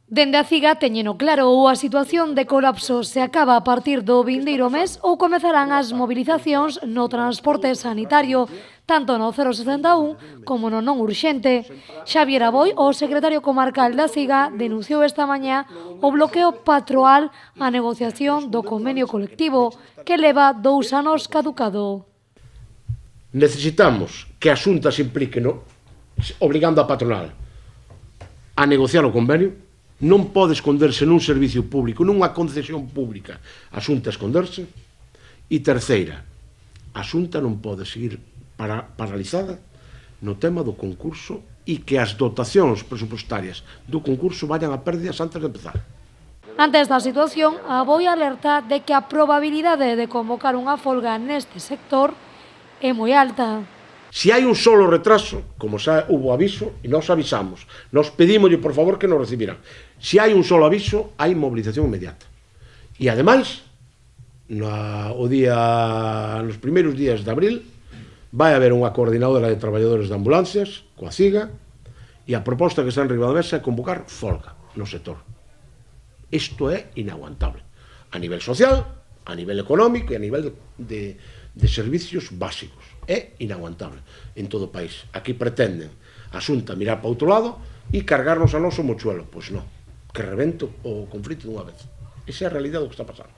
Dende a CIGA teñeno claro, ou a situación de colapso se acaba a partir do vindeiro mes ou comezarán as mobilizacións no transporte sanitario, tanto no 061 como no non urxente. Xavier Aboi, o secretario comarcal da CIGA, denunciou esta mañá o bloqueo patroal á negociación do convenio colectivo, que leva 2 anos caducado. Necesitamos que a Xunta se implique, obligando a patronal a negociar o convenio. Non pode esconderse nun servicio público, nunha concesión pública, a Xunta esconderse. E terceira, a Xunta non pode seguir paralizada no tema do concurso e que as dotacións presupuestarias do concurso vayan a pérdidas antes de empezar. Ante esta situación, Aboi alerta de que a probabilidade de convocar unha folga neste sector é moi alta. Si hai un solo retraso, como xa hubo aviso, e nos avisamos, nos pedímoslle por favor que nos recibiran. Si hai un solo aviso, hai mobilización inmediata. E ademais, nos primeiros días de abril, vai haber unha coordinadora de traballadores de ambulancias, coa CIGA, e a proposta que está en riba da mesa é convocar folga no sector. Isto é inaguantable, a nivel social, a nivel económico e a nivel de servicios básicos. É inaguantable en todo o país. Aquí pretenden a Xunta mirar para outro lado e cargarnos a noso mochuelo. Pois non, que rebento o conflito dunha vez. Esa é a realidade do que está pasando.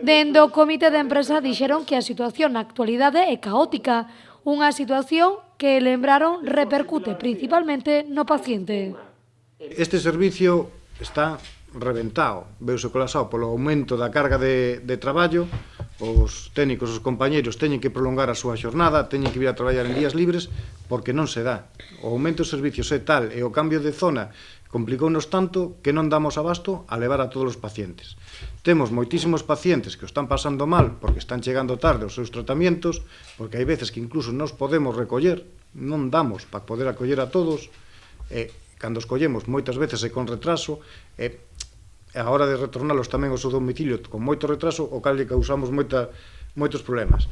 Dende o comité de empresa dixeron que a situación na actualidade é caótica, unha situación que, lembraron, repercute principalmente no paciente. Este servicio está reventado, veuse colapsado polo aumento da carga de traballo. Os técnicos, os compañeiros teñen que prolongar a súa xornada, teñen que vir a traballar en días libres porque non se dá. O aumento dos servicios é tal e o cambio de zona complicounos tanto que non damos abasto a levar a todos os pacientes. Temos moitísimos pacientes que o están pasando mal porque están chegando tarde aos seus tratamientos, porque hai veces que incluso nos podemos recoller, non damos para poder acoller a todos, e cando os collemos moitas veces é con retraso, a hora de retornalos tamén ao seu domicilio con moito retraso, o cal lle causamos moitos problemas.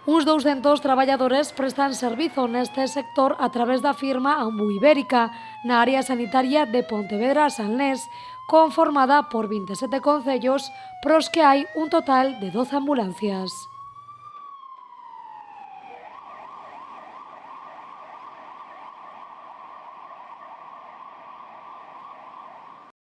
Uns 200 traballadores prestan servizo neste sector a través da firma Ambu Ibérica na área sanitaria de Pontevedra-Salnés, conformada por 27 concellos pros que hai un total de 12 ambulancias.